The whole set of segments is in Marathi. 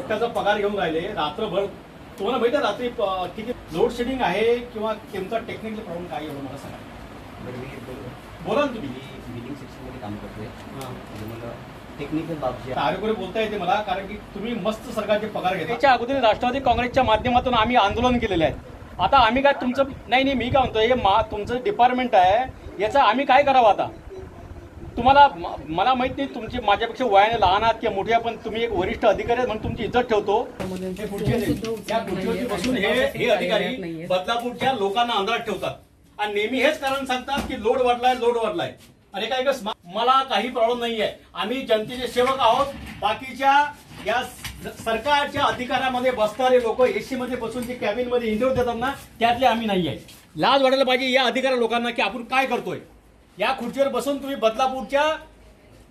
एकट्याचा पगार घेऊन राहिले रात्रभर. तुम्हाला माहिती आहे रात्री किती लोड शेडिंग आहे किंवा तुमचा टेक्निकल प्रॉब्लेम काय एवढं मला सांगा. बोला ना तुम्ही. बिलिंग सेक्शनमध्ये काम करतोय. मला टेक्निकल बाबी कार्यकर्ते बोलता येते मला, कारण की तुम्ही मस्त सरकारचे पगार घेता. त्याच्या अगोदर राष्ट्रवादी काँग्रेसच्या माध्यमातून आम्ही आंदोलन केलेले आहे. आता आम्ही काय तुमचं नाही मी काय म्हणतो, हे तुमचं डिपार्टमेंट आहे, याचं आम्ही काय करावं आता. तुम्हाला मला माहित नाही तुमची माझ्यापेक्षा वयाने लहान आहात किंवा मोठे, पण तुम्ही एक वरिष्ठ अधिकारी आहेत म्हणून तुमची इज्जत ठेवतो. त्या खुर्चीवरती बसून हे अधिकारी बदलापूरच्या लोकांना अंधारात ठेवतात आणि नेहमी हेच कारण सांगतात की लोड वाढलाय. अरे काय मला काही प्रॉब्लेम नाही आहे. आम्ही जनतेचे सेवक आहोत. बाकीच्या या सरकारच्या अधिकारामध्ये बसणारे लोक एसी मध्ये बसून जे कॅबिन मध्ये इंटरव्ह्यू देतात ना, त्यातले आम्ही नाही आहे. लाज वाटायला पाहिजे या अधिकारी लोकांना की आपण काय करतोय. या खुर्चीवर बसून तुम्ही बदलापूरच्या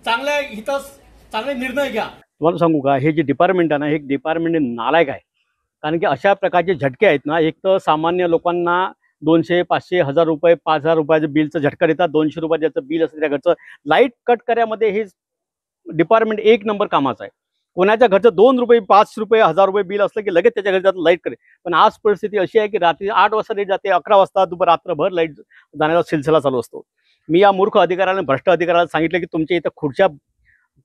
चांगले निर्णय घ्या. तुम्हाला सांगू का, हे जे डिपार्टमेंट आहे ना, हे डिपार्टमेंट नालायक आहे. कारण की अशा प्रकारचे झटके आहेत ना, एक तर सामान्य लोकांना 200, 500, 1000 रुपये, 5000 रुपयाचं बिलचं झटका देतात. 200 रुपये ज्याचं बिल असतं त्या घरचं लाईट कट करायमध्ये हे डिपार्टमेंट एक नंबर कामाचं आहे. कोणाच्या घरचं 2 रुपये, 5 रुपये, 1000 रुपये बिल असलं की लगेच त्याच्या घरी जातं लाईट करे. पण आज परिस्थिती अशी आहे की रात्री 8 वाजता लाईट जाते, 11 वाजता रात्रभर लाईट जाण्याचा सिलसिला चालू असतो. मी या मूर्ख अधिकाऱ्याने, भ्रष्ट अधिकाऱ्याला सांगितलं की तुमच्या इथं खुर्च्या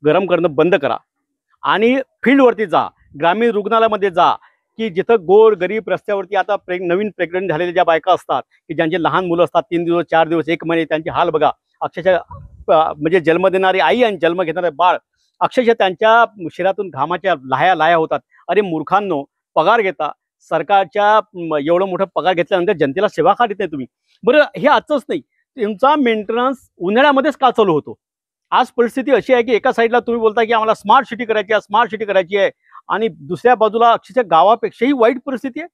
गरम करणं बंद करा आणि फील्डवरती जा, ग्रामीण रुग्णालयामध्ये जा, की जिथं गोर गरीब रस्त्यावरती आता नवीन प्रेग्नंट झालेल्या ज्या बायका असतात की ज्यांचे लहान मुलं असतात, 3 दिवस 4 दिवस 1 महिने, त्यांचे हाल बघा. अक्षरशः म्हणजे जन्म देणारी आई आणि जन्म घेणारे बाळ अक्षरशः त्यांच्या शरीरातून घामाच्या लाह्या होतात. अरे मूर्खांनो, पगार घेता सरकारच्या, एवढं मोठं पगार घेतल्यानंतर जनतेला सेवा का देत नाही तुम्ही. बरं, हे आजच नाही, तुमचा मेंटेनन्स उन्हाळ्यामध्येच का चालू होतो. आज परिस्थिती अशी आहे की एका साईडला तुम्ही बोलता की आम्हाला स्मार्ट सिटी करायची आहे आणि दुसऱ्या बाजूला अक्षरशः गावापेक्षाही वाईट परिस्थिती आहे.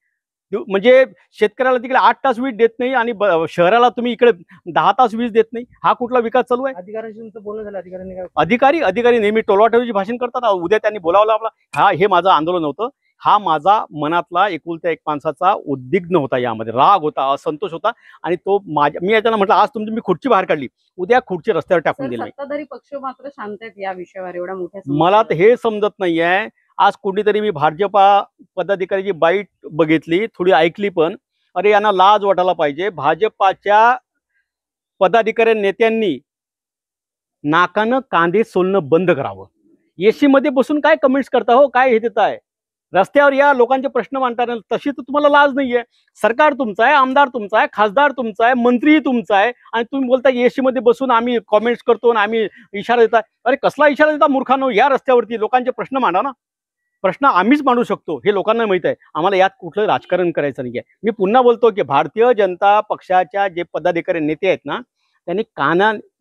म्हणजे शेतकऱ्याला तिकडे 8 तास वीज देत नाही आणि शहराला तुम्ही इकडे 10 तास वीज देत नाही. हा कुठला विकास चालू आहे. अधिकाऱ्यांशी बोलणं झालं, अधिकारी नेहमी टोलवाटोलीची भाषण करतात. उद्या त्यांनी बोलावलं आपला. हे माझं आंदोलन होतं. हा माझा मनातला एकुलत्या एक माणसाचा उद्विग्न होता, यामध्ये राग होता, असंतोष होता आणि तो मी याच्यानं म्हटलं आज तुमची मी खुर्ची बाहेर काढली, उद्या खुर्ची रस्त्यावर टाकून दिली. सत्ताधारी पक्ष मात्र शांत आहेत या विषयावर एवढ्या मोठ्या. मला तर हे समजत नाहीये. आज कुठेतरी मी भाजपा पदाधिकाऱ्याची बाईट बघितली, थोडी ऐकली, पण अरे यांना लाज वाटायला पाहिजे. भाजपाच्या पदाधिकारी नेत्यांनी नाकानं कांदे सोलणं बंद करावं. एसी मध्ये बसून काय कमेंट्स करता हो, काय हे देत आहे. रस्त्यावर या लोकांचे प्रश्न मांडताना तशी तर तुम्हाला लाज नाहीये. सरकार तुमचं आहे, आमदार तुमचा आहे, खासदार तुमचा आहे, मंत्री तुमचा आहे आणि तुम्ही बोलता एसी मध्ये बसून आम्ही कॉमेंट्स करतो आणि आम्ही इशारा देता. अरे कसला इशारा देता मूर्खांनो. या रस्त्यावरती लोकांचे प्रश्न मांडा ना. प्रश्न आम्हीच मांडू शकतो, हे लोकांना माहित आहे. आम्हाला यात कुठलं राजकारण करायचं नाहीये. मी पुन्हा बोलतो की भारतीय जनता पक्षाच्या जे पदाधिकारी नेते आहेत ना, त्यांनी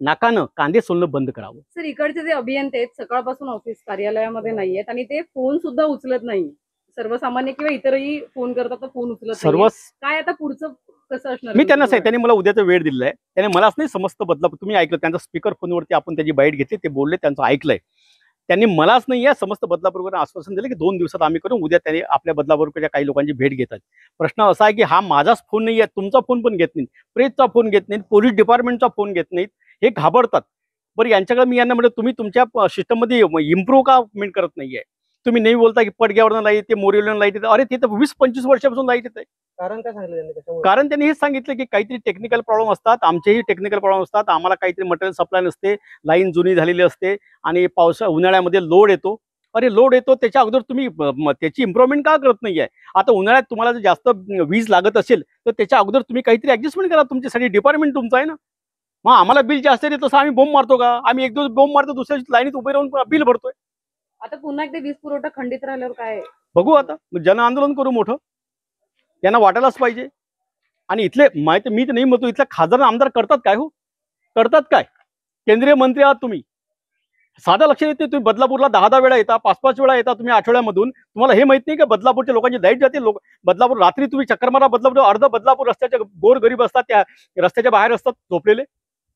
नाकानं कांदे सोलणं बंद करावं. सर, इकडचे जे अभियंते आहेत सकाळपासून ऑफिस कार्यालयामध्ये नाहीयेत आणि ते फोन सुद्धा उचलत नाही. सर्वसामान्य किंवा इतरही फोन करतात तर फोन उचलत नाही. काय आता पुढचं कसं असणार. मी त्यांना सांगितलं, त्यांनी मला उद्याचा वेळ दिलेला आहे. त्याने मलाच नाही समस्त बदलापूर, तुम्ही ऐकलं त्यांचा स्पीकर फोनवरती आपण त्याची बाईट घेतली, ते बोलले, त्यांचं ऐकलंय. त्यांनी मलाच नाही या समस्त बदलापूरकर आश्वासन दिलं की 2 दिवसात आम्ही करून. उद्या त्यांनी आपल्या बदलापूरच्या काही लोकांची भेट घेतात. प्रश्न असा आहे की हा माझाच फोन नाही आहे, तुमचा फोन पण घेत नाहीत, प्रेसचा फोन घेत नाहीत, पोलीस डिपार्टमेंटचा फोन घेत नाहीत. हे घाबरतात. बरं, यांच्याकडे मी यांना म्हणतो तुम्ही तुमच्या सिस्टममध्ये इम्प्रूव्ह का करत नाहीये. तुम्ही नेहमी बोलता की पडग्यावरून लाईट येते, मोरीवरून लाईट येते. अरे तिथं 20-25 वर्षापासून लाईट येते. कारण काय सांगितलं. कारण त्यांनी हेच सांगितलं की काहीतरी टेक्निकल प्रॉब्लेम असतात, आमचेही टेक्निकल प्रॉब्लेम असतात, आम्हाला काहीतरी मटेरियल सप्लाय नसते, लाईन जुनी झालेली असते आणि उन्हाळ्यामध्ये लोड येतो. अरे लोड येतो, त्याच्या अगोदर तुम्ही त्याची इम्प्रूव्हमेंट का करत नाहीये. आता उन्हाळ्यात तुम्हाला जर जास्त वीज लागत असेल तर त्याच्या अगोदर तुम्ही काहीतरी ऍडजस्टमेंट करा. तुमच्यासाठी डिपार्टमेंट तुमचं आहे ना. मग आम्हाला बिल जास्त येते तसं आम्ही बोंब मारतो का. आम्ही एक दिवस बोंब मारतो, दुसऱ्या लाईनीत उभे राहून बिल भरतोय. आता पुन्हा एकदा वीज पुरवठा खंडित राहिल्यावर काय बघू. आता जन आंदोलन करू मोठं, यांना वाटायलाच पाहिजे. आणि इथले माहिती मी तर नाही म्हणतो, इथल्या खासदार आमदार करतात काय हो, करतात काय. केंद्रीय मंत्री आहात तुम्ही, साधा लक्ष येते. तुम्ही बदलापूरला 10-10 वेळा येता, 5-5 वेळा येता तुम्ही आठवड्यामधून. तुम्हाला हे माहित नाही का बदलापूरच्या लोकांची लाईट जाते. बदलापूर रात्री तुम्ही चक्कर मारा, बदलापूर अर्ध बदलापूर रस्त्याच्या गोर गरीब असतात, त्या रस्त्याच्या बाहेर असतात झोपलेले.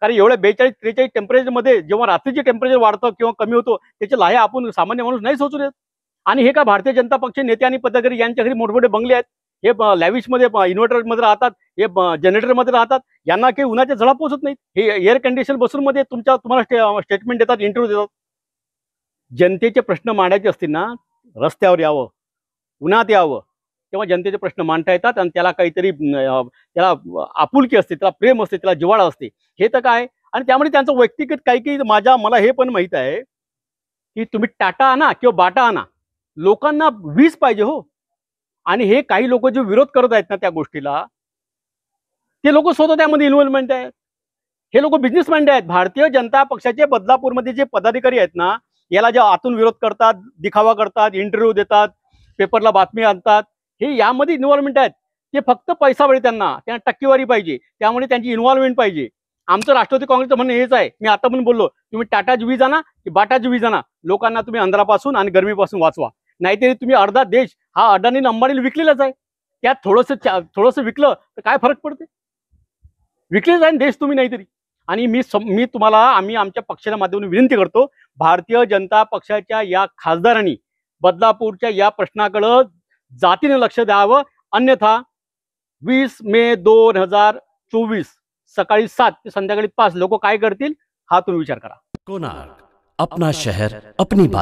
कारण एवढ्या 42-43 टेम्परेचरमध्ये जेव्हा रात्रीचे टेम्परेचर वाढतं किंवा कमी होतो, त्याचे लाहे आपण सामान्य माणूस नाही सोचू देत. आणि हे का भारतीय जनता पक्ष नेते आणि पदाधिकारी यांच्या घरी मोठमोठे बंगले आहेत, हे लॅविशमध्ये इन्व्हर्टरमध्ये राहतात, हे जनरेटरमध्ये राहतात, यांना काही उन्हाच्या झळा पोचत नाहीत. हे एअर कंडिशन बसून मध्ये तुम्हाला स्टेटमेंट देतात, इंटरव्ह्यू देतात. जनतेचे प्रश्न मांडायचे असतील ना, रस्त्यावर यावं, उन्हात यावं, तेव्हा जनतेचे प्रश्न मांडता येतात आणि त्याला काहीतरी त्याला आपुलकी असते, त्याला प्रेम असते, त्याला जिव्हाळा असते. हे तर काय, आणि त्यामुळे त्यांचं व्यक्तिगत काही मला हे पण माहीत आहे की तुम्ही टाटा आणा किंवा बाटा आणा, लोकांना वीज पाहिजे हो. आणि हे काही लोक जे विरोध करत आहेत ना त्या गोष्टीला, ते लोक स्वतः त्यामध्ये इन्व्हॉल्वमेंट आहेत. हे लोक बिझनेसमॅन आहेत. भारतीय जनता पक्षाचे बदलापूरमध्ये जे पदाधिकारी आहेत ना, याला जे आतून विरोध करतात, दिखावा करतात, इंटरव्ह्यू देतात, पेपरला बातमी आणतात, हे यामध्ये इन्व्हॉल्वमेंट आहेत. ते फक्त पैसा वेळ त्यांना टक्केवारी पाहिजे, त्यामुळे त्यांची इन्व्हॉल्वमेंट पाहिजे. आमचं राष्ट्रवादी काँग्रेसचं म्हणणं हेच आहे. मी आता पण बोललो, तुम्ही टाटाची वीज आणा की बाटाची वीज आणा, लोकांना तुम्ही अंधारापासून आणि गरमीपासून वाचवा. नाहीतरी तुम्ही अर्धा देश हा अडाणी अंबानीला विकलेलाच आहे. त्यात थोडंसं विकलं तर काय फरक पडते? विकलेच आहे देश तुम्ही नाहीतरी. आणि मी तुम्हाला, आम्ही आमच्या पक्षाच्या माध्यमातून विनंती करतो, भारतीय जनता पक्षाच्या या खासदारांनी बदलापूरच्या या प्रश्नाकडे जातीने लक्ष द्यावं. अन्यथा 20 मे 2024 सकाळी 7 ते संध्याकाळी 5 लोक काय करतील हा तुम्ही विचार करा. कोणार्क, अपना शहर अपनी बात.